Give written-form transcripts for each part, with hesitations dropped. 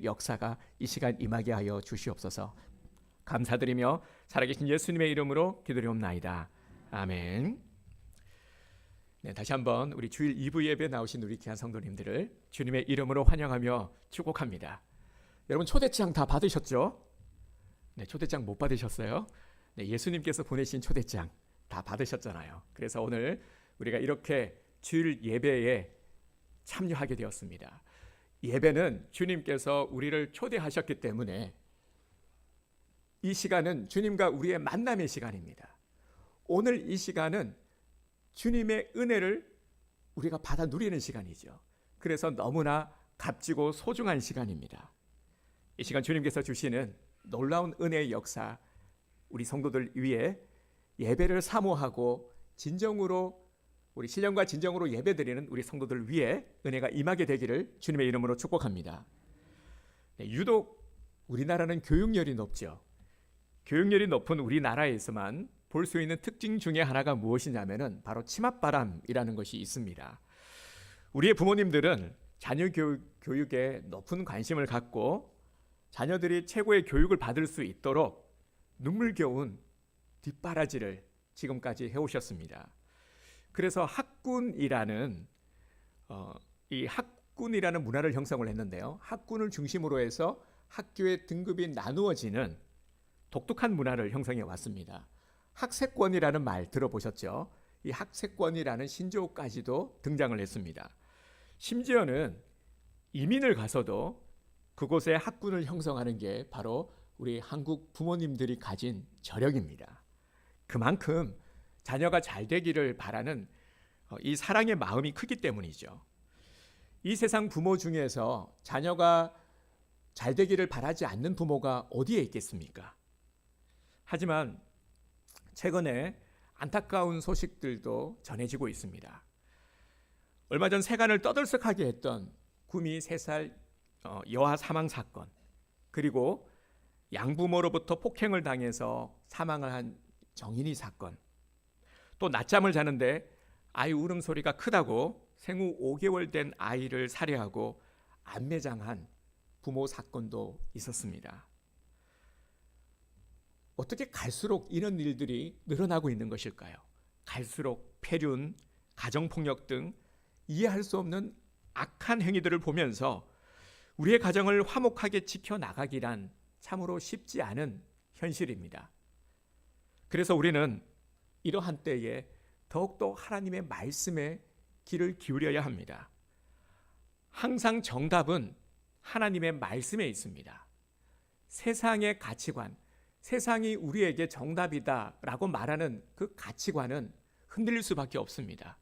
역사가 이 시간 임하게 하여 주시옵소서. 감사드리며 살아계신 예수님의 이름으로 기도드리옵나이다. 아멘. 네, 다시 한번 우리 주일 2부 예배 나오신 우리 귀한 성도님들을 주님의 이름으로 환영하며 축복합니다. 여러분 초대장 다 받으셨죠? 네, 초대장 못 받으셨어요? 네, 예수님께서 보내신 초대장 다 받으셨잖아요. 그래서 오늘 우리가 이렇게 주일 예배에 참여하게 되었습니다. 예배는 주님께서 우리를 초대하셨기 때문에 이 시간은 주님과 우리의 만남의 시간입니다. 오늘 이 시간은 주님의 은혜를 우리가 받아 누리는 시간이죠. 그래서 너무나 값지고 소중한 시간입니다. 이 시간 주님께서 주시는 놀라운 은혜의 역사, 우리 성도들 위해 예배를 사모하고 진정으로 우리 신령과 진정으로 예배드리는 우리 성도들 위해 은혜가 임하게 되기를 주님의 이름으로 축복합니다. 네, 유독 우리나라는 교육열이 높죠. 교육열이 높은 우리나라에서만 볼 수 있는 특징 중에 하나가 무엇이냐면은 바로 치맛바람이라는 것이 있습니다. 우리의 부모님들은 자녀 교육에 높은 관심을 갖고 자녀들이 최고의 교육을 받을 수 있도록 눈물겨운 뒷바라지를 지금까지 해오셨습니다. 그래서 학군이라는 문화를 형성을 했는데요. 학군을 중심으로 해서 학교의 등급이 나누어지는 독특한 문화를 형성해 왔습니다. 학세권이라는 말 들어보셨죠? 이 학세권이라는 신조어까지도 등장을 했습니다. 심지어는 이민을 가서도 그곳에 학군을 형성하는 게 바로 우리 한국 부모님들이 가진 저력입니다. 그만큼 자녀가 잘 되기를 바라는 이 사랑의 마음이 크기 때문이죠. 이 세상 부모 중에서 자녀가 잘 되기를 바라지 않는 부모가 어디에 있겠습니까? 하지만 최근에 안타까운 소식들도 전해지고 있습니다. 얼마 전 세간을 떠들썩하게 했던 구미 3살 여아 사망 사건, 그리고 양부모로부터 폭행을 당해서 사망을 한 정인이 사건, 또 낮잠을 자는데 아이 울음소리가 크다고 생후 5개월 된 아이를 살해하고 안매장한 부모 사건도 있었습니다. 어떻게 갈수록 이런 일들이 늘어나고 있는 것일까요? 갈수록 폐륜, 가정폭력 등 이해할 수 없는 악한 행위들을 보면서 우리의 가정을 화목하게 지켜나가기란 참으로 쉽지 않은 현실입니다. 그래서 우리는 이러한 때에 더욱더 하나님의 말씀에 귀를 기울여야 합니다. 항상 정답은 하나님의 말씀에 있습니다. 세상의 가치관, 세상이 우리에게 정답이다라고 말하는 그 가치관은 흔들릴 수밖에 없습니다.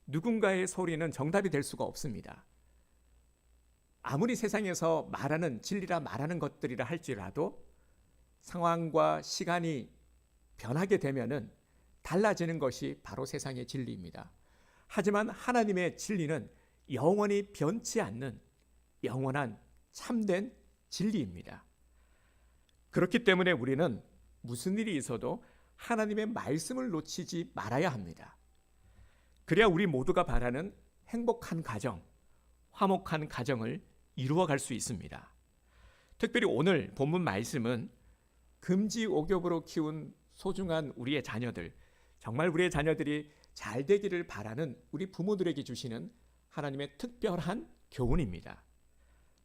누군가의 소리는 정답이 될 수가 없습니다. 아무리 세상에서 말하는 진리라 말하는 것들이라 할지라도 상황과 시간이 변하게 되면은 달라지는 것이 바로 세상의 진리입니다. 하지만 하나님의 진리는 영원히 변치 않는 영원한 참된 진리입니다. 그렇기 때문에 우리는 무슨 일이 있어도 하나님의 말씀을 놓치지 말아야 합니다. 그래야 우리 모두가 바라는 행복한 가정, 화목한 가정을 이루어갈 수 있습니다. 특별히 오늘 본문 말씀은 금지옥엽으로 키운 소중한 우리의 자녀들, 정말 우리의 자녀들이 잘 되기를 바라는 우리 부모들에게 주시는 하나님의 특별한 교훈입니다.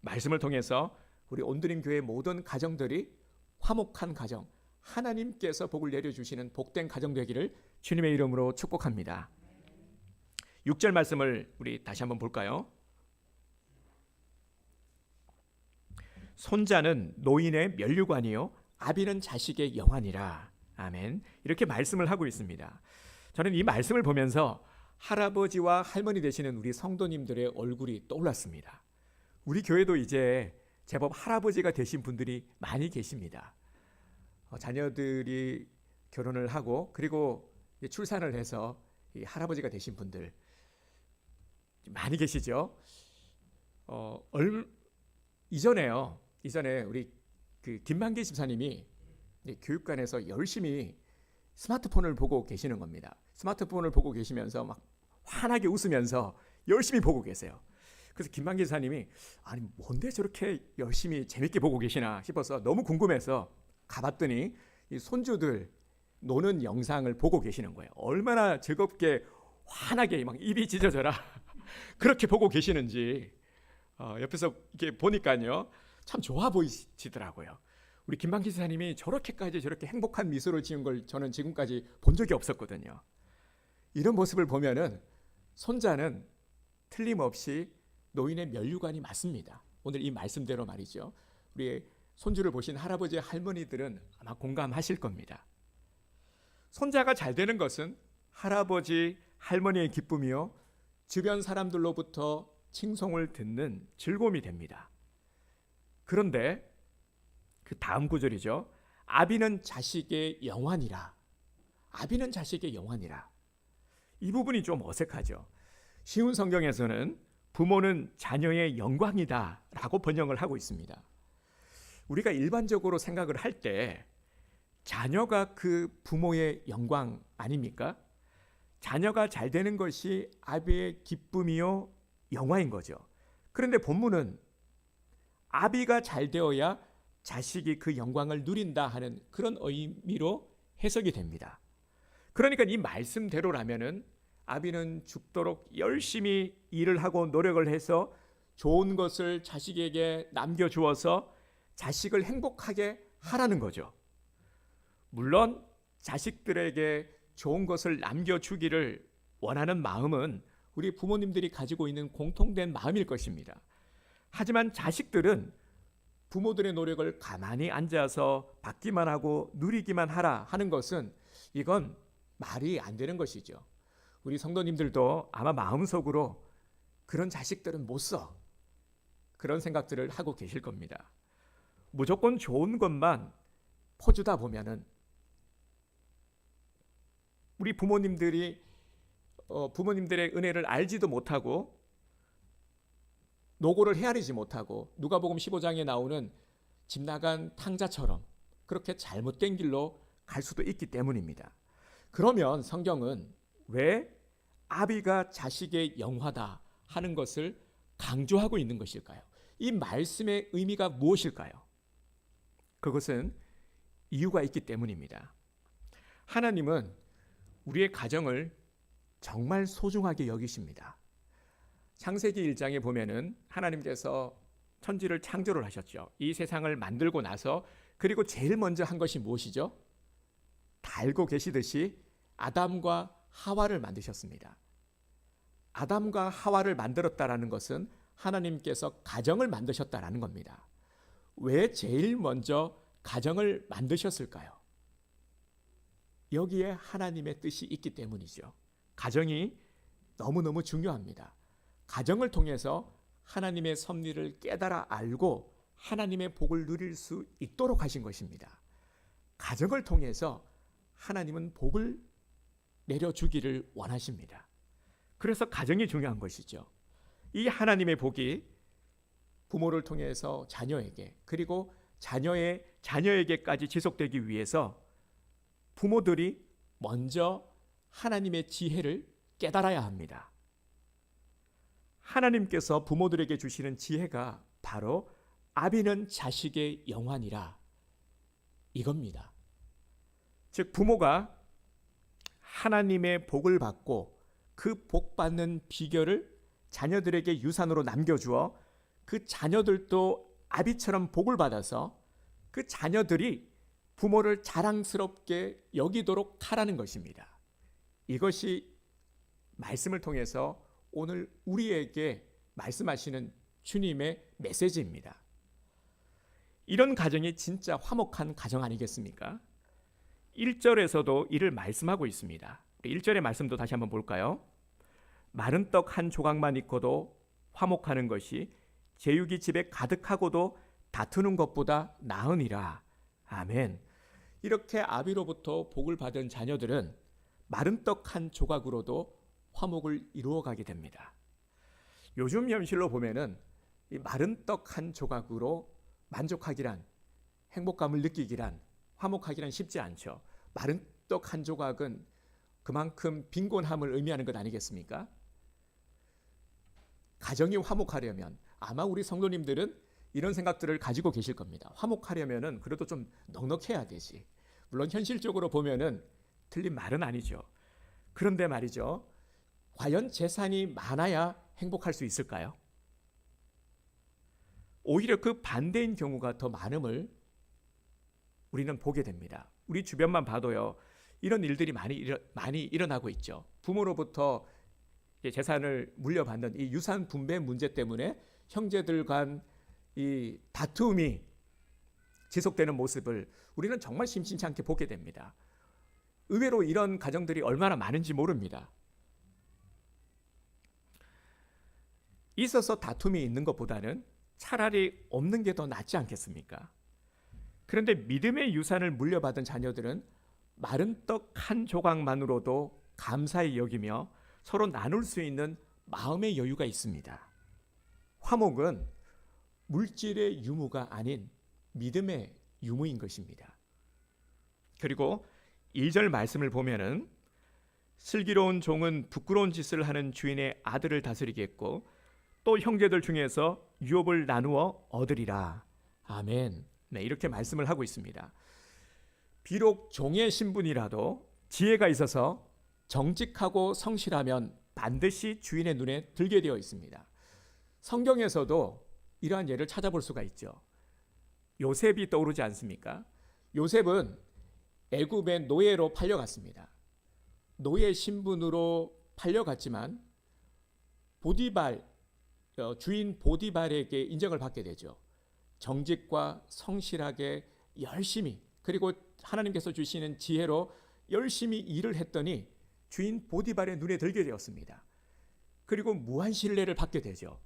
말씀을 통해서 우리 온드림 교회 모든 가정들이 화목한 가정, 하나님께서 복을 내려주시는 복된 가정 되기를 주님의 이름으로 축복합니다. 6절 말씀을 우리 다시 한번 볼까요? 손자는 노인의 면류관이요 아비는 자식의 영안이라. 아멘. 이렇게 말씀을 하고 있습니다. 저는 이 말씀을 보면서 할아버지와 할머니 되시는 우리 성도님들의 얼굴이 떠올랐습니다. 우리 교회도 이제 제법 할아버지가 되신 분들이 많이 계십니다. 자녀들이 결혼을 하고 그리고 출산을 해서 이 할아버지가 되신 분들 많이 계시죠. 이전에 우리 그 김만기 집사님이 교육관에서 열심히 스마트폰을 보고 계시는 겁니다. 스마트폰을 보고 계시면서 막 환하게 웃으면서 열심히 보고 계세요. 그래서 김만 기사님이 아니 뭔데 저렇게 열심히 재밌게 보고 계시나 싶어서 너무 궁금해서 가봤더니 이 손주들 노는 영상을 보고 계시는 거예요. 얼마나 즐겁게 환하게 막 입이 찢어져라 그렇게 보고 계시는지 옆에서 이렇게 보니까요 참 좋아 보이시더라고요. 우리 김만 기사님이 저렇게까지 저렇게 행복한 미소를 지은 걸 저는 지금까지 본 적이 없었거든요. 이런 모습을 보면은 손자는 틀림없이 노인의 면류관이 맞습니다. 오늘 이 말씀대로 말이죠. 우리 손주를 보신 할아버지 할머니들은 아마 공감하실 겁니다. 손자가 잘 되는 것은 할아버지 할머니의 기쁨이요 주변 사람들로부터 칭송을 듣는 즐거움이 됩니다. 그런데 그 다음 구절이죠. 아비는 자식의 영환이라. 아비는 자식의 영환이라. 이 부분이 좀 어색하죠. 쉬운 성경에서는 부모는 자녀의 영광이다 라고 번역을 하고 있습니다. 우리가 일반적으로 생각을 할 때 자녀가 그 부모의 영광 아닙니까? 자녀가 잘 되는 것이 아비의 기쁨이요 영화인 거죠. 그런데 본문은 아비가 잘 되어야 자식이 그 영광을 누린다 하는 그런 의미로 해석이 됩니다. 그러니까 이 말씀대로라면은 아비는 죽도록 열심히 일을 하고 노력을 해서 좋은 것을 자식에게 남겨주어서 자식을 행복하게 하라는 거죠. 물론 자식들에게 좋은 것을 남겨주기를 원하는 마음은 우리 부모님들이 가지고 있는 공통된 마음일 것입니다. 하지만 자식들은 부모들의 노력을 가만히 앉아서 받기만 하고 누리기만 하라 하는 것은 이건 말이 안 되는 것이죠. 우리 성도님들도 아마 마음속으로 그런 자식들은 못 써. 그런 생각들을 하고 계실 겁니다. 무조건 좋은 것만 퍼주다 보면은 우리 부모님들이 부모님들의 은혜를 알지도 못하고 노고를 헤아리지 못하고 누가복음 15장에 나오는 집 나간 탕자처럼 그렇게 잘못된 길로 갈 수도 있기 때문입니다. 그러면 성경은 왜 아비가 자식의 영화다 하는 것을 강조하고 있는 것일까요? 이 말씀의 의미가 무엇일까요? 그것은 이유가 있기 때문입니다. 하나님은 우리의 가정을 정말 소중하게 여기십니다. 창세기 1장에 보면은 하나님께서 천지를 창조를 하셨죠. 이 세상을 만들고 나서 그리고 제일 먼저 한 것이 무엇이죠? 다 알고 계시듯이 아담과 하와를 만드셨습니다. 아담과 하와를 만들었다라는 것은 하나님께서 가정을 만드셨다라는 겁니다. 왜 제일 먼저 가정을 만드셨을까요? 여기에 하나님의 뜻이 있기 때문이죠. 가정이 너무너무 중요합니다. 가정을 통해서 하나님의 섭리를 깨달아 알고 하나님의 복을 누릴 수 있도록 하신 것입니다. 가정을 통해서 하나님은 복을 내려주기를 원하십니다. 그래서 가정이 중요한 것이죠. 이 하나님의 복이 부모를 통해서 자녀에게 그리고 자녀의 자녀에게까지 지속되기 위해서 부모들이 먼저 하나님의 지혜를 깨달아야 합니다. 하나님께서 부모들에게 주시는 지혜가 바로 아비는 자식의 영환이라 이겁니다. 즉 부모가 하나님의 복을 받고 그 복 받는 비결을 자녀들에게 유산으로 남겨주어 그 자녀들도 아비처럼 복을 받아서 그 자녀들이 부모를 자랑스럽게 여기도록 하라는 것입니다. 이것이 말씀을 통해서 오늘 우리에게 말씀하시는 주님의 메시지입니다. 이런 가정이 진짜 화목한 가정 아니겠습니까? 1절에서도 이를 말씀하고 있습니다. 1절의 말씀도 다시 한번 볼까요? 마른 떡 한 조각만 있고도 화목하는 것이 제육이 집에 가득하고도 다투는 것보다 나으니라. 아멘. 이렇게 아비로부터 복을 받은 자녀들은 마른 떡 한 조각으로도 화목을 이루어가게 됩니다. 요즘 현실로 보면은 이 마른 떡 한 조각으로 만족하기란, 행복감을 느끼기란, 화목하기란 쉽지 않죠. 마른 떡 한 조각은 그만큼 빈곤함을 의미하는 것 아니겠습니까? 가정이 화목하려면 아마 우리 성도님들은 이런 생각들을 가지고 계실 겁니다. 화목하려면은 그래도 좀 넉넉해야 되지. 물론 현실적으로 보면은 틀린 말은 아니죠. 그런데 말이죠. 과연 재산이 많아야 행복할 수 있을까요? 오히려 그 반대인 경우가 더 많음을 우리는 보게 됩니다. 우리 주변만 봐도요. 이런 일들이 많이 일어나고 있죠. 부모로부터 재산을 물려받는 이 유산 분배 문제 때문에 형제들 간 이 다툼이 지속되는 모습을 우리는 정말 심심치 않게 보게 됩니다. 의외로 이런 가정들이 얼마나 많은지 모릅니다. 있어서 다툼이 있는 것보다는 차라리 없는 게 더 낫지 않겠습니까? 그런데 믿음의 유산을 물려받은 자녀들은 마른 떡 한 조각만으로도 감사히 여기며 서로 나눌 수 있는 마음의 여유가 있습니다. 화목은 물질의 유무가 아닌 믿음의 유무인 것입니다. 그리고 1절 말씀을 보면은 슬기로운 종은 부끄러운 짓을 하는 주인의 아들을 다스리겠고 또 형제들 중에서 유업을 나누어 얻으리라. 아멘. 네, 이렇게 말씀을 하고 있습니다. 비록 종의 신분이라도 지혜가 있어서 정직하고 성실하면 반드시 주인의 눈에 들게 되어 있습니다. 성경에서도 이러한 예를 찾아볼 수가 있죠. 요셉이 떠오르지 않습니까? 요셉은 애굽의 노예로 팔려갔습니다. 노예 신분으로 팔려갔지만 주인 보디발에게 인정을 받게 되죠. 정직과 성실하게 열심히 그리고 하나님께서 주시는 지혜로 열심히 일을 했더니 주인 보디발의 눈에 들게 되었습니다. 그리고 무한 신뢰를 받게 되죠.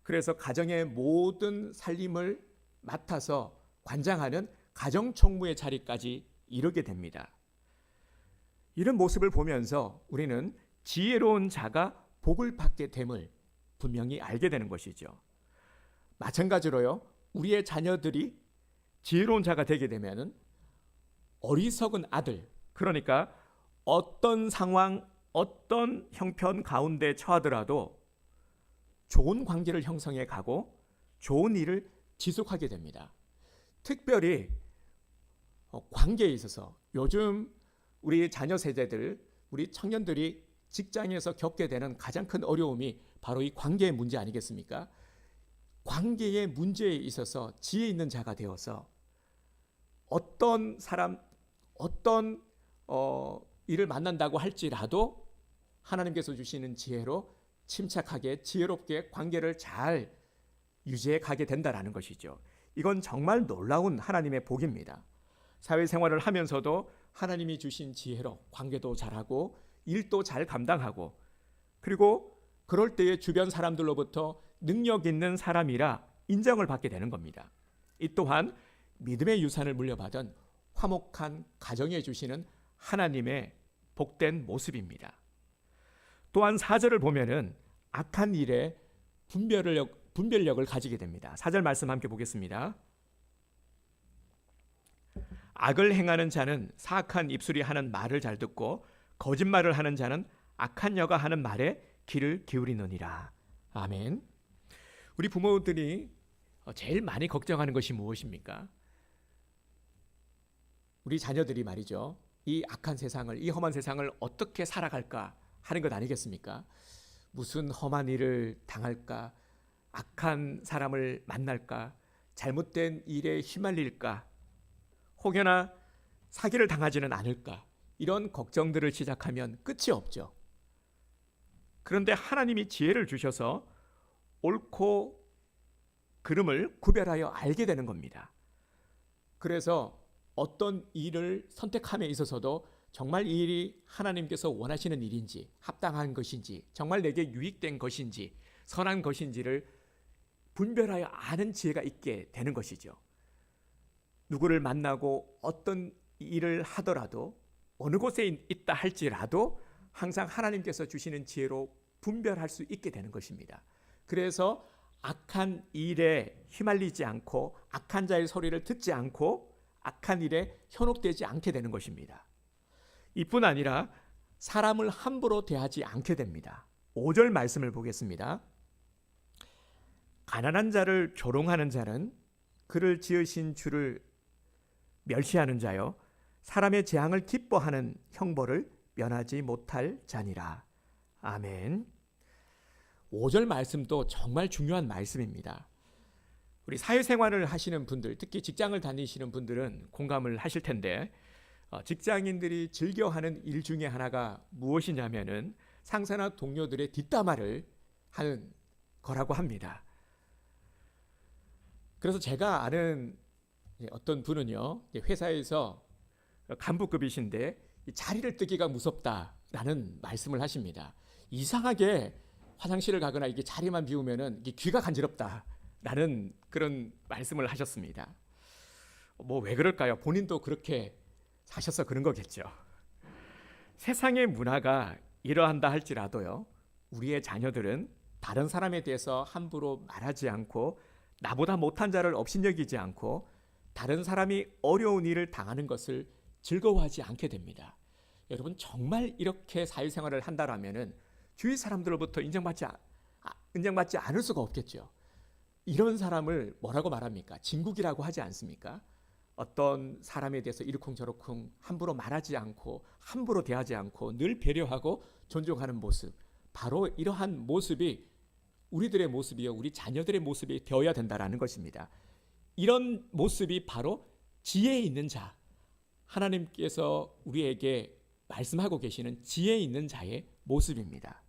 그래서 가정의 모든 살림을 맡아서 관장하는 가정총무의 자리까지 이르게 됩니다. 이런 모습을 보면서 우리는 지혜로운 자가 복을 받게 됨을 분명히 알게 되는 것이죠. 마찬가지로요, 우리의 자녀들이 지혜로운 자가 되게 되면은 어리석은 아들, 그러니까 어떤 상황, 어떤 형편 가운데 처하더라도 좋은 관계를 형성해 가고 좋은 일을 지속하게 됩니다. 특별히 관계에 있어서 요즘 우리 자녀 세대들, 우리 청년들이 직장에서 겪게 되는 가장 큰 어려움이 바로 이 관계의 문제 아니겠습니까? 관계의 문제에 있어서 지혜 있는 자가 되어서 어떤 사람, 어떤 일을 만난다고 할지라도 하나님께서 주시는 지혜로 침착하게 지혜롭게 관계를 잘 유지해 가게 된다라는 것이죠. 이건 정말 놀라운 하나님의 복입니다. 사회생활을 하면서도 하나님이 주신 지혜로 관계도 잘하고 일도 잘 감당하고 그리고 그럴 때에 주변 사람들로부터 능력 있는 사람이라 인정을 받게 되는 겁니다. 이 또한 믿음의 유산을 물려받은 화목한 가정에 주시는 하나님의 복된 모습입니다. 또한 4절을 보면은 악한 일에 분별력을 가지게 됩니다. 4절 말씀 함께 보겠습니다. 악을 행하는 자는 사악한 입술이 하는 말을 잘 듣고 거짓말을 하는 자는 악한 여가 하는 말에 귀를 기울이느니라. 아멘. 우리 부모들이 제일 많이 걱정하는 것이 무엇입니까? 우리 자녀들이 말이죠. 이 악한 세상을, 이 험한 세상을 어떻게 살아갈까 하는 것 아니겠습니까? 무슨 험한 일을 당할까? 악한 사람을 만날까? 잘못된 일에 휘말릴까? 혹여나 사기를 당하지는 않을까? 이런 걱정들을 시작하면 끝이 없죠. 그런데 하나님이 지혜를 주셔서 옳고 그름을 구별하여 알게 되는 겁니다. 그래서 어떤 일을 선택함에 있어서도 정말 이 일이 하나님께서 원하시는 일인지 합당한 것인지 정말 내게 유익된 것인지 선한 것인지를 분별하여 아는 지혜가 있게 되는 것이죠. 누구를 만나고 어떤 일을 하더라도 어느 곳에 있다 할지라도 항상 하나님께서 주시는 지혜로 분별할 수 있게 되는 것입니다. 그래서 악한 일에 휘말리지 않고 악한 자의 소리를 듣지 않고 악한 일에 현혹되지 않게 되는 것입니다. 이뿐 아니라 사람을 함부로 대하지 않게 됩니다. 5절 말씀을 보겠습니다. 가난한 자를 조롱하는 자는 그를 지으신 주를 멸시하는 자요 사람의 재앙을 기뻐하는 형벌을 면하지 못할 자니라. 아멘. 5절 말씀도 정말 중요한 말씀입니다. 우리 사회생활을 하시는 분들, 특히 직장을 다니시는 분들은 공감을 하실 텐데 직장인들이 즐겨하는 일 중에 하나가 무엇이냐면은 상사나 동료들의 뒷담화를 하는 거라고 합니다. 그래서 제가 아는 어떤 분은요, 회사에서 간부급이신데 자리를 뜨기가 무섭다라는 말씀을 하십니다. 이상하게 화장실을 가거나 이게 자리만 비우면은 이게 귀가 간지럽다라는 그런 말씀을 하셨습니다. 뭐 왜 그럴까요? 본인도 그렇게 사셔서 그런 거겠죠. 세상의 문화가 이러한다 할지라도요, 우리의 자녀들은 다른 사람에 대해서 함부로 말하지 않고 나보다 못한 자를 업신여기지 않고 다른 사람이 어려운 일을 당하는 것을 즐거워하지 않게 됩니다. 여러분 정말 이렇게 사회생활을 한다라면은 주위 사람들로부터 인정받지 않을 수가 없겠죠. 이런 사람을 뭐라고 말합니까? 진국이라고 하지 않습니까? 어떤 사람에 대해서 이러쿵저러쿵 함부로 말하지 않고 함부로 대하지 않고 늘 배려하고 존중하는 모습, 바로 이러한 모습이 우리들의 모습이요 우리 자녀들의 모습이 되어야 된다라는 것입니다. 이런 모습이 바로 지혜 있는 자, 하나님께서 우리에게 말씀하고 계시는 지혜 있는 자의 모습입니다.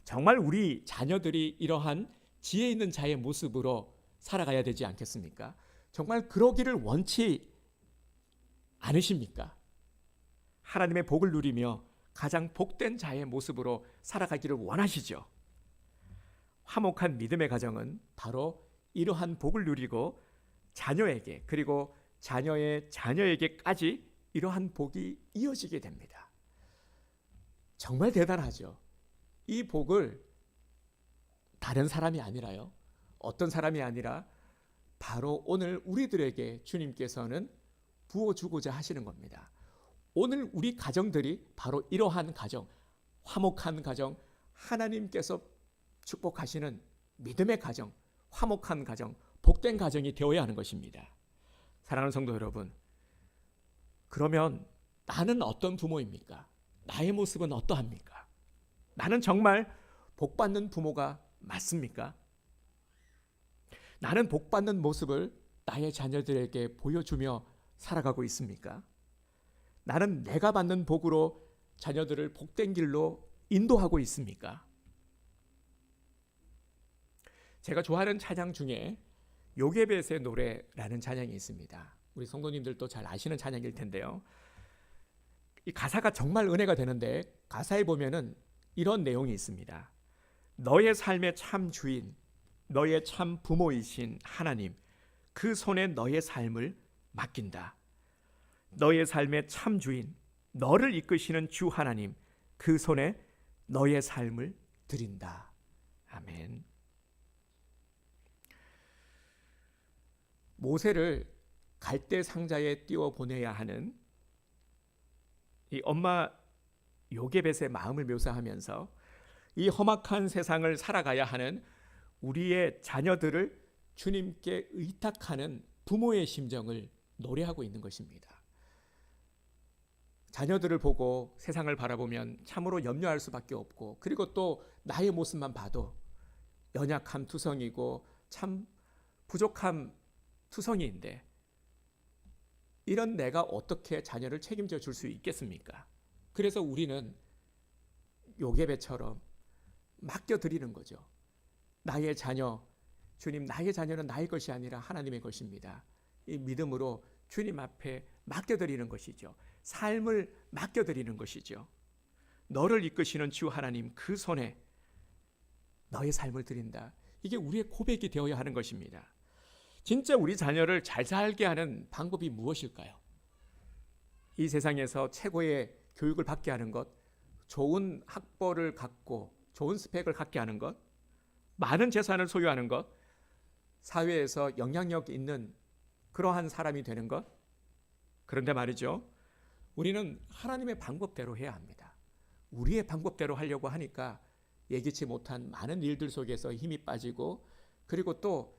정말 우리 자녀들이 이러한 지혜 있는 자의 모습으로 살아가야 되지 않겠습니까? 정말 그러기를 원치 않으십니까? 하나님의 복을 누리며 가장 복된 자의 모습으로 살아가기를 원하시죠. 화목한 믿음의 가정은 바로 이러한 복을 누리고 자녀에게 그리고 자녀의 자녀에게까지 이러한 복이 이어지게 됩니다. 정말 대단하죠. 이 복을 다른 사람이 아니라요. 어떤 사람이 아니라 바로 오늘 우리들에게 주님께서는 부어주고자 하시는 겁니다. 오늘 우리 가정들이 바로 이러한 가정, 화목한 가정, 하나님께서 축복하시는 믿음의 가정, 화목한 가정, 복된 가정이 되어야 하는 것입니다. 사랑하는 성도 여러분, 그러면 나는 어떤 부모입니까? 나의 모습은 어떠합니까? 나는 정말 복받는 부모가 맞습니까? 나는 복받는 모습을 나의 자녀들에게 보여주며 살아가고 있습니까? 나는 내가 받는 복으로 자녀들을 복된 길로 인도하고 있습니까? 제가 좋아하는 찬양 중에 요게벳의 노래라는 찬양이 있습니다. 우리 성도님들도 잘 아시는 찬양일 텐데요. 이 가사가 정말 은혜가 되는데 가사에 보면은 이런 내용이 있습니다. 너의 삶의 참 주인, 너의 참 부모이신 하나님, 그 손에 너의 삶을 맡긴다. 너의 삶의 참 주인, 너를 이끄시는 주 하나님, 그 손에 너의 삶을 드린다. 아멘. 모세를 갈대 상자에 띄워 보내야 하는 이 엄마 요게벳의 마음을 묘사하면서 이 험악한 세상을 살아가야 하는 우리의 자녀들을 주님께 의탁하는 부모의 심정을 노래하고 있는 것입니다. 자녀들을 보고 세상을 바라보면 참으로 염려할 수밖에 없고, 그리고 또 나의 모습만 봐도 연약함 투성이고 참 부족함 투성이인데, 이런 내가 어떻게 자녀를 책임져 줄 수 있겠습니까? 그래서 우리는 요게벳처럼 맡겨드리는 거죠. 나의 자녀, 주님, 나의 자녀는 나의 것이 아니라 하나님의 것입니다. 이 믿음으로 주님 앞에 맡겨드리는 것이죠. 삶을 맡겨드리는 것이죠. 너를 이끄시는 주 하나님, 그 손에 너의 삶을 드린다. 이게 우리의 고백이 되어야 하는 것입니다. 진짜 우리 자녀를 잘 살게 하는 방법이 무엇일까요? 이 세상에서 최고의 교육을 받게 하는 것, 좋은 학벌을 갖고 좋은 스펙을 갖게 하는 것, 많은 재산을 소유하는 것, 사회에서 영향력 있는 그러한 사람이 되는 것. 그런데 말이죠, 우리는 하나님의 방법대로 해야 합니다. 우리의 방법대로 하려고 하니까 예기치 못한 많은 일들 속에서 힘이 빠지고 그리고 또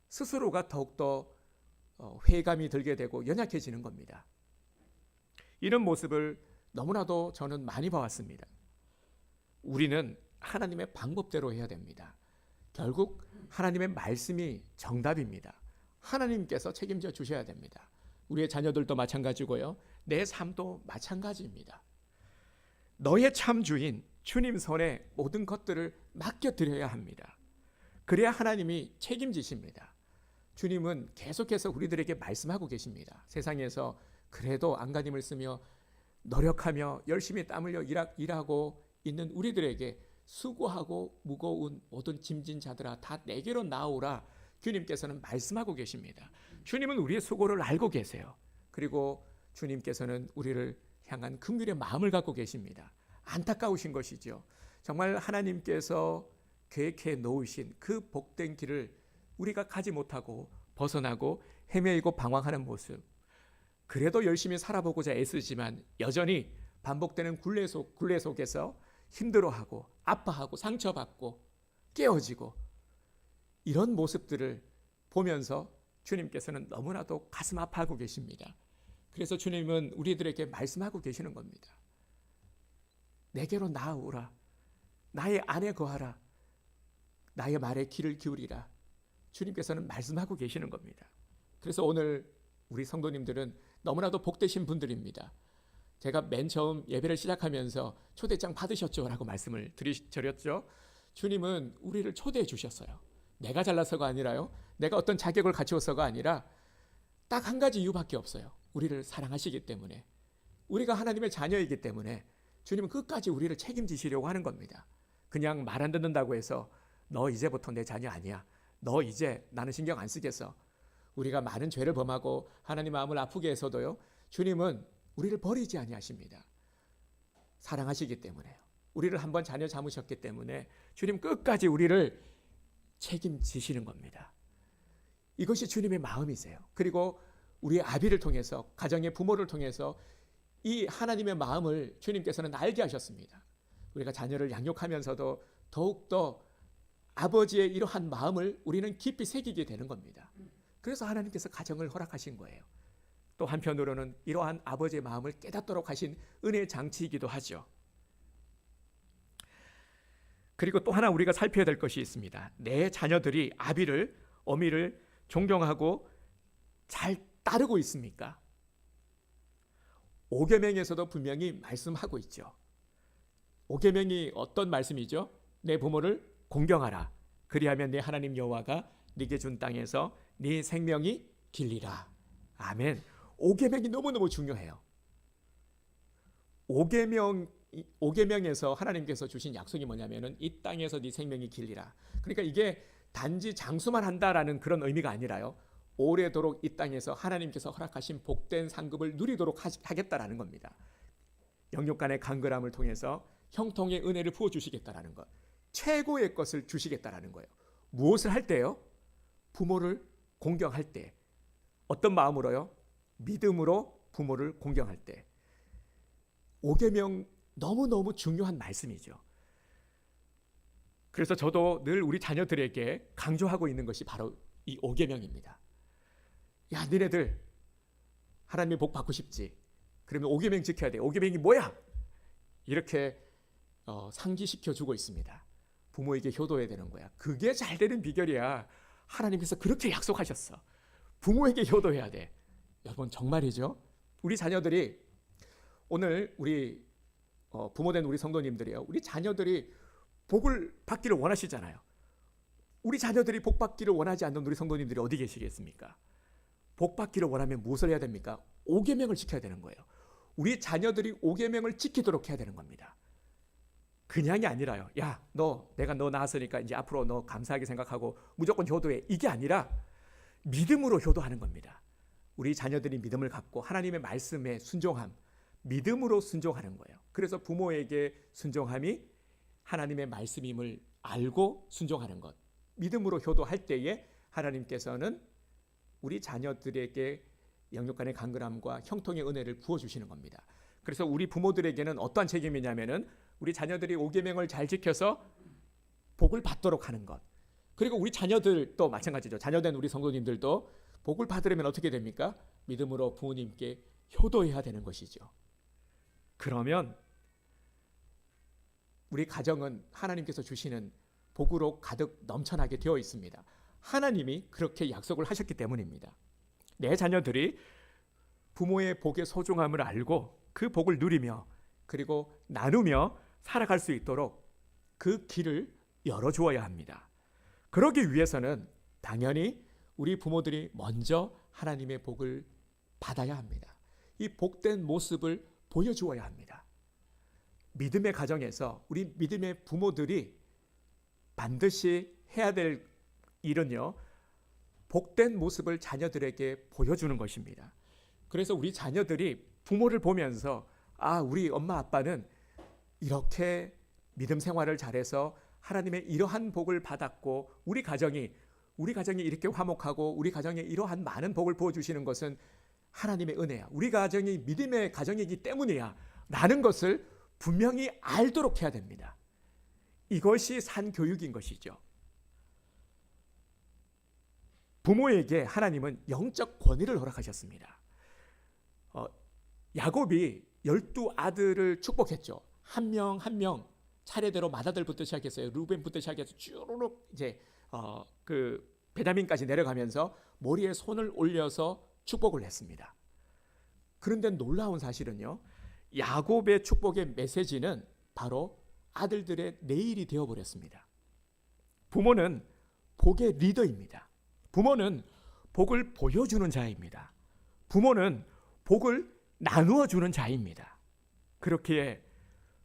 스스로가 더욱더 회감이 들게 되고 연약해지는 겁니다. 이런 모습을 너무나도 저는 많이 봐왔습니다. 우리는 하나님의 방법대로 해야 됩니다. 결국 하나님의 말씀이 정답입니다. 하나님께서 책임져 주셔야 됩니다. 우리의 자녀들도 마찬가지고요. 내 삶도 마찬가지입니다. 너의 참 주인 주님 손에 모든 것들을 맡겨드려야 합니다. 그래야 하나님이 책임지십니다. 주님은 계속해서 우리들에게 말씀하고 계십니다. 세상에서 그래도 안간힘을 쓰며 노력하며 열심히 땀 흘려 일하고 있는 우리들에게 수고하고 무거운 모든 짐진 자들아 다 내게로 나오라. 주님께서는 말씀하고 계십니다. 주님은 우리의 수고를 알고 계세요. 그리고 주님께서는 우리를 향한 긍휼의 마음을 갖고 계십니다. 안타까우신 것이죠. 정말 하나님께서 계획해 놓으신 그 복된 길을 우리가 가지 못하고 벗어나고 헤매이고 방황하는 모습. 그래도 열심히 살아보고자 애쓰지만 여전히 반복되는 굴레 속에서 힘들어하고 아파하고 상처받고 깨어지고 이런 모습들을 보면서 주님께서는 너무나도 가슴 아파하고 계십니다. 그래서 주님은 우리들에게 말씀하고 계시는 겁니다. 내게로 나아오라. 나의 안에 거하라. 나의 말에 귀를 기울이라. 주님께서는 말씀하고 계시는 겁니다. 그래서 오늘 우리 성도님들은 너무나도 복되신 분들입니다. 제가 맨 처음 예배를 시작하면서 초대장 받으셨죠? 라고 말씀을 드렸죠. 주님은 우리를 초대해 주셨어요. 내가 잘나서가 아니라요. 내가 어떤 자격을 갖추어서가 아니라 딱 한 가지 이유밖에 없어요. 우리를 사랑하시기 때문에, 우리가 하나님의 자녀이기 때문에 주님은 끝까지 우리를 책임지시려고 하는 겁니다. 그냥 말 안 듣는다고 해서 너 이제부터 내 자녀 아니야. 너 이제 나는 신경 안 쓰겠어. 우리가 많은 죄를 범하고 하나님 마음을 아프게 해서도요. 주님은 우리를 버리지 아니하십니다. 사랑하시기 때문에요. 우리를 한번 자녀 삼으셨기 때문에 주님 끝까지 우리를 책임지시는 겁니다. 이것이 주님의 마음이세요. 그리고 우리의 아비를 통해서, 가정의 부모를 통해서 이 하나님의 마음을 주님께서는 알게 하셨습니다. 우리가 자녀를 양육하면서도 더욱더 아버지의 이러한 마음을 우리는 깊이 새기게 되는 겁니다. 그래서 하나님께서 가정을 허락하신 거예요. 또 한편으로는 이러한 아버지의 마음을 깨닫도록 하신 은혜의 장치이기도 하죠. 그리고 또 하나 우리가 살펴야 될 것이 있습니다. 내 자녀들이 아비를, 어미를 존경하고 잘 따르고 있습니까? 오계명에서도 분명히 말씀하고 있죠. 오계명이 어떤 말씀이죠? 내 부모를 공경하라. 그리하면 네 하나님 여호와가 네게 준 땅에서 네 생명이 길리라. 아멘. 오계명이 너무너무 중요해요. 오계명에서 하나님께서 주신 약속이 뭐냐면은 이 땅에서 네 생명이 길리라. 그러니까 이게 단지 장수만 한다라는 그런 의미가 아니라요. 오래도록 이 땅에서 하나님께서 허락하신 복된 상급을 누리도록 하겠다라는 겁니다. 영육간의 간절함을 통해서 형통의 은혜를 부어 주시겠다라는 것. 최고의 것을 주시겠다라는 거예요. 무엇을 할 때요? 부모를 공경할 때. 어떤 마음으로요? 믿음으로 부모를 공경할 때. 오계명 너무너무 중요한 말씀이죠. 그래서 저도 늘 우리 자녀들에게 강조하고 있는 것이 바로 이 오계명입니다. 야, 너네들 하나님의 복 받고 싶지? 그러면 오계명 지켜야 돼. 오계명이 뭐야? 이렇게 상기시켜 주고 있습니다. 부모에게 효도해야 되는 거야. 그게 잘 되는 비결이야. 하나님께서 그렇게 약속하셨어. 부모에게 효도해야 돼. 여러분 정말이죠? 우리 자녀들이 오늘 우리 부모된 우리 성도님들이요. 우리 자녀들이 복을 받기를 원하시잖아요. 우리 자녀들이 복 받기를 원하지 않는 우리 성도님들이 어디 계시겠습니까? 복 받기를 원하면 무엇을 해야 됩니까? 오계명을 지켜야 되는 거예요. 우리 자녀들이 오계명을 지키도록 해야 되는 겁니다. 그냥이 아니라요. 야, 내가 너 낳았으니까 이제 앞으로 너 감사하게 생각하고 무조건 효도해. 이게 아니라 믿음으로 효도하는 겁니다. 우리 자녀들이 믿음을 갖고 하나님의 말씀에 순종함, 믿음으로 순종하는 거예요. 그래서 부모에게 순종함이 하나님의 말씀임을 알고 순종하는 것. 믿음으로 효도할 때에 하나님께서는 우리 자녀들에게 영육간의 간절함과 형통의 은혜를 부어주시는 겁니다. 그래서 우리 부모들에게는 어떠한 책임이냐면은 우리 자녀들이 오계명을 잘 지켜서 복을 받도록 하는 것. 그리고 우리 자녀들도 마찬가지죠. 자녀된 우리 성도님들도 복을 받으려면 어떻게 됩니까? 믿음으로 부모님께 효도해야 되는 것이죠. 그러면 우리 가정은 하나님께서 주시는 복으로 가득 넘쳐나게 되어 있습니다. 하나님이 그렇게 약속을 하셨기 때문입니다. 내 자녀들이 부모의 복의 소중함을 알고 그 복을 누리며 그리고 나누며 살아갈 수 있도록 그 길을 열어주어야 합니다. 그러기 위해서는 당연히 우리 부모들이 먼저 하나님의 복을 받아야 합니다. 이 복된 모습을 보여주어야 합니다. 믿음의 가정에서 우리 믿음의 부모들이 반드시 해야 될 일은요, 복된 모습을 자녀들에게 보여주는 것입니다. 그래서 우리 자녀들이 부모를 보면서 우리 엄마 아빠는 이렇게 믿음 생활을 잘해서 하나님의 이러한 복을 받았고 우리 가정이 이렇게 화목하고 우리 가정에 이러한 많은 복을 부어주시는 것은 하나님의 은혜야. 우리 가정이 믿음의 가정이기 때문이야 라는 것을 분명히 알도록 해야 됩니다. 이것이 산교육인 것이죠. 부모에게 하나님은 영적 권위를 허락하셨습니다. 야곱이 12아들을 축복했죠. 한 명 한 명 차례대로 맏아들부터 시작했어요. 루벤부터 시작해서 쭈루룩 이제 그 베냐민까지 내려가면서 머리에 손을 올려서 축복을 했습니다. 그런데 놀라운 사실은요, 야곱의 축복의 메시지는 바로 아들들의 내일이 되어버렸습니다. 부모는 복의 리더입니다. 부모는 복을 보여주는 자입니다. 부모는 복을 나누어 주는 자입니다. 그렇기에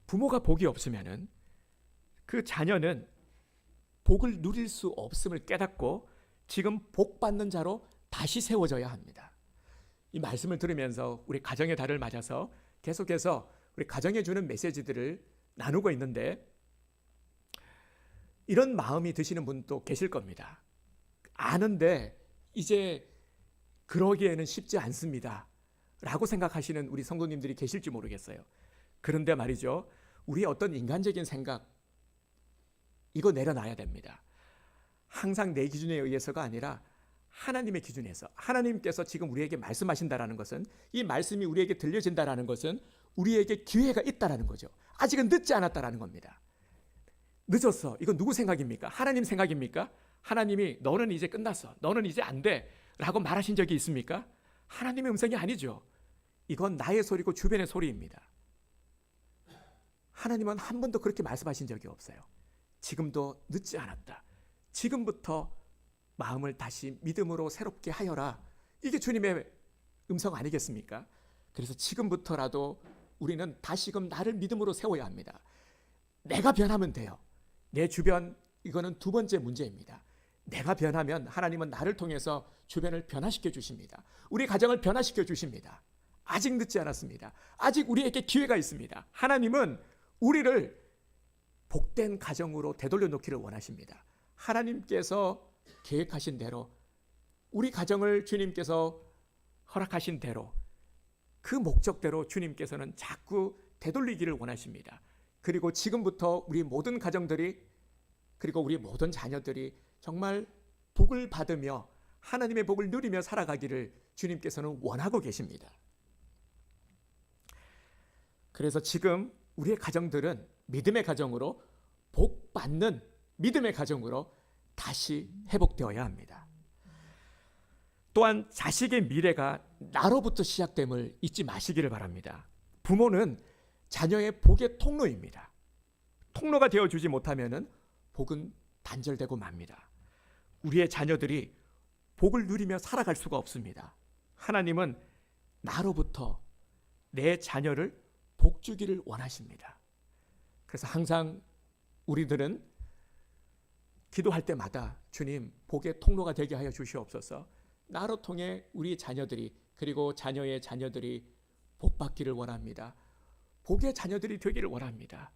부모가 복이 없으면은 그 자녀는 복을 누릴 수 없음을 깨닫고 지금 복 받는 자로 다시 세워져야 합니다. 이 말씀을 들으면서 우리 가정의 달을 맞아서 계속해서 우리 가정에 주는 메시지들을 나누고 있는데 이런 마음이 드시는 분도 계실 겁니다. 아는데 이제 그러기에는 쉽지 않습니다 라고 생각하시는 우리 성도님들이 계실지 모르겠어요. 그런데 말이죠, 우리의 어떤 인간적인 생각 이거 내려놔야 됩니다. 항상 내 기준에 의해서가 아니라 하나님의 기준에서, 하나님께서 지금 우리에게 말씀하신다라는 것은, 이 말씀이 우리에게 들려진다라는 것은 우리에게 기회가 있다라는 거죠. 아직은 늦지 않았다라는 겁니다. 늦었어. 이건 누구 생각입니까? 하나님 생각입니까? 하나님이 너는 이제 끝났어, 너는 이제 안 돼 라고 말하신 적이 있습니까? 하나님의 음성이 아니죠. 이건 나의 소리고 주변의 소리입니다. 하나님은 한 번도 그렇게 말씀하신 적이 없어요. 지금도 늦지 않았다. 지금부터 마음을 다시 믿음으로 새롭게 하여라. 이게 주님의 음성 아니겠습니까? 그래서 지금부터라도 우리는 다시금 나를 믿음으로 세워야 합니다. 내가 변하면 돼요. 내 주변, 이거는 두 번째 문제입니다. 내가 변하면 하나님은 나를 통해서 주변을 변화시켜 주십니다. 우리 가정을 변화시켜 주십니다. 아직 늦지 않았습니다. 아직 우리에게 기회가 있습니다. 하나님은 우리를 복된 가정으로 되돌려 놓기를 원하십니다. 하나님께서 계획하신 대로 우리 가정을 주님께서 허락하신 대로 그 목적대로 주님께서는 자꾸 되돌리기를 원하십니다. 그리고 지금부터 우리 모든 가정들이, 그리고 우리 모든 자녀들이 정말 복을 받으며 하나님의 복을 누리며 살아가기를 주님께서는 원하고 계십니다. 그래서 지금 우리의 가정들은 믿음의 가정으로, 복 받는 믿음의 가정으로 다시 회복되어야 합니다. 또한 자식의 미래가 나로부터 시작됨을 잊지 마시기를 바랍니다. 부모는 자녀의 복의 통로입니다. 통로가 되어주지 못하면 복은 단절되고 맙니다. 우리의 자녀들이 복을 누리며 살아갈 수가 없습니다. 하나님은 나로부터 내 자녀를 복 주기를 원하십니다. 그래서 항상 우리들은 기도할 때마다 주님, 복의 통로가 되게 하여 주시옵소서. 나로 통해 우리 자녀들이, 그리고 자녀의 자녀들이 복 받기를 원합니다. 복의 자녀들이 되기를 원합니다.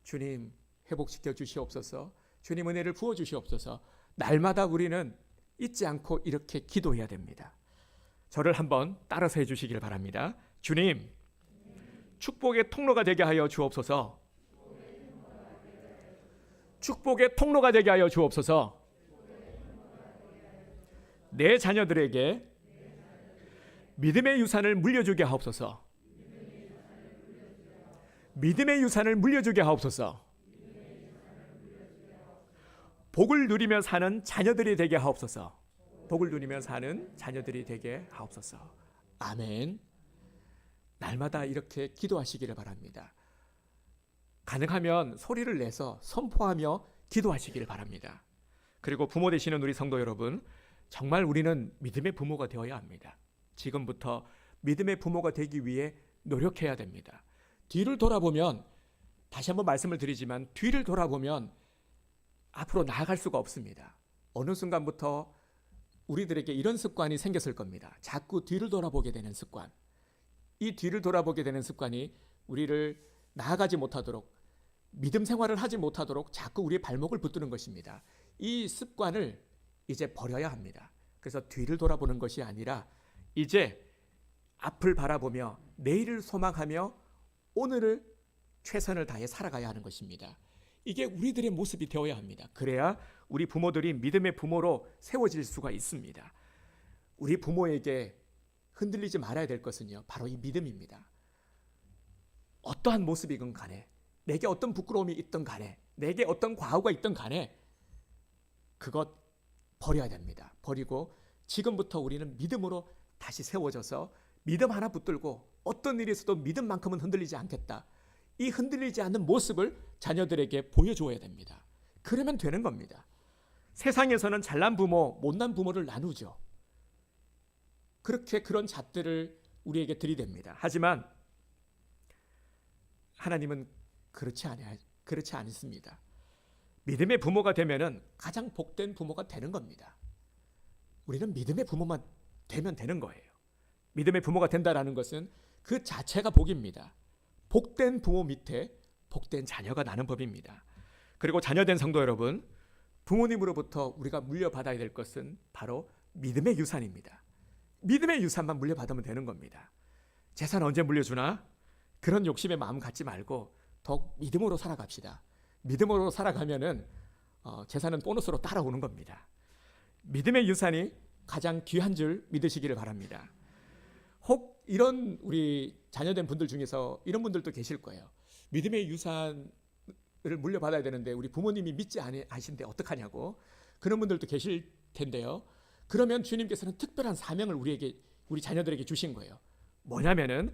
주님, 회복시켜 주시옵소서. 주님, 은혜를 부어 주시옵소서. 날마다 우리는 잊지 않고 이렇게 기도해야 됩니다. 저를 한번 따라서 해주시길 바랍니다. 주님, 축복의 통로가 되게 하여 주옵소서. 축복의 통로가 되게 하여 주옵소서. 내 자녀들에게 믿음의 유산을 물려주게 하옵소서. 믿음의 유산을 물려주게 하옵소서. 복을 누리며 사는 자녀들이 되게 하옵소서. 복을 누리며 사는 자녀들이 되게 하옵소서. 아멘. 날마다 이렇게 기도하시기를 바랍니다. 가능하면 소리를 내서 선포하며 기도하시기를 바랍니다. 그리고 부모 되시는 우리 성도 여러분, 정말 우리는 믿음의 부모가 되어야 합니다. 지금부터 믿음의 부모가 되기 위해 노력해야 됩니다. 뒤를 돌아보면, 다시 한번 말씀을 드리지만 뒤를 돌아보면 앞으로 나아갈 수가 없습니다. 어느 순간부터 우리들에게 이런 습관이 생겼을 겁니다. 자꾸 뒤를 돌아보게 되는 습관. 이 뒤를 돌아보게 되는 습관이 우리를 나아가지 못하도록, 믿음 생활을 하지 못하도록 자꾸 우리의 발목을 붙드는 것입니다. 이 습관을 이제 버려야 합니다. 그래서 뒤를 돌아보는 것이 아니라 이제 앞을 바라보며 내일을 소망하며 오늘을 최선을 다해 살아가야 하는 것입니다. 이게 우리들의 모습이 되어야 합니다. 그래야 우리 부모들이 믿음의 부모로 세워질 수가 있습니다. 우리 부모에게 흔들리지 말아야 될 것은요, 바로 이 믿음입니다. 어떠한 모습이건 간에, 내게 어떤 부끄러움이 있든 간에, 내게 어떤 과오가 있든 간에 그것 버려야 됩니다. 버리고 지금부터 우리는 믿음으로 다시 세워져서 믿음 하나 붙들고 어떤 일이 있어도 믿음만큼은 흔들리지 않겠다. 이 흔들리지 않는 모습을 자녀들에게 보여줘야 됩니다. 그러면 되는 겁니다. 세상에서는 잘난 부모, 못난 부모를 나누죠. 그렇게 그런 잣들을 우리에게 들이댑니다. 하지만 하나님은 그렇지 않습니다. 믿음의 부모가 되면은 가장 복된 부모가 되는 겁니다. 우리는 믿음의 부모만 되면 되는 거예요. 믿음의 부모가 된다라는 것은 그 자체가 복입니다. 복된 부모 밑에 복된 자녀가 나는 법입니다. 그리고 자녀된 성도 여러분, 부모님으로부터 우리가 물려받아야 될 것은 바로 믿음의 유산입니다. 믿음의 유산만 물려받으면 되는 겁니다. 재산 언제 물려주나? 그런 욕심의 마음 갖지 말고 더욱 믿음으로 살아갑시다. 믿음으로 살아가면은 재산은 보너스로 따라오는 겁니다. 믿음의 유산이 가장 귀한 줄 믿으시기를 바랍니다. 혹 이런 우리 자녀된 분들 중에서 이런 분들도 계실 거예요. 믿음의 유산을 물려받아야 되는데 우리 부모님이 믿지 않으신데 어떡하냐고. 그런 분들도 계실 텐데요. 그러면 주님께서는 특별한 사명을 우리 자녀들에게 주신 거예요. 뭐냐면은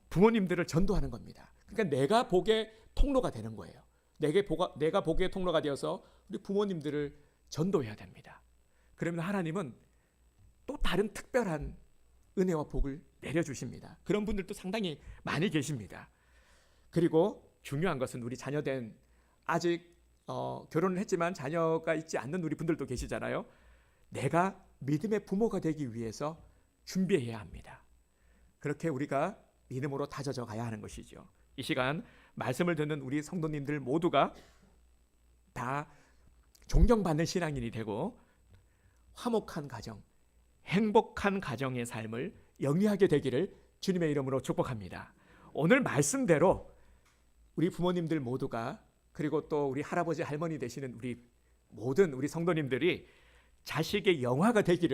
부모님들을 전도하는 겁니다. 그러니까 내가 복의 통로가 되는 거예요. 내가 복의 통로가 되어서 우리 부모님들을 전도해야 됩니다. 그러면 하나님은 또 다른 특별한 은혜와 복을 내려주십니다. 그런 분들도 상당히 많이 계십니다. 그리고 중요한 것은 우리 자녀된 아직 결혼을 했지만 자녀가 있지 않는 우리 분들도 계시잖아요. 내가 믿음의 부모가 되기 위해서 준비해야 합니다. 그렇게 우리가 믿음으로 다져져 가야 하는 것이죠. 이 시간 말씀을 듣는 우리 성도님들 모두가 다 존경받는 신앙인이 되고 화목한 가정, 행복한 가정의 삶을 영위하게 되기를 주님의 이름으로 축복합니다. 오늘 말씀대로 우리 부모님들 모두가, 그리고 또 우리 할아버지 할머니 되시는 우리 모든 우리 성도님들이 자식의 영화가 되기를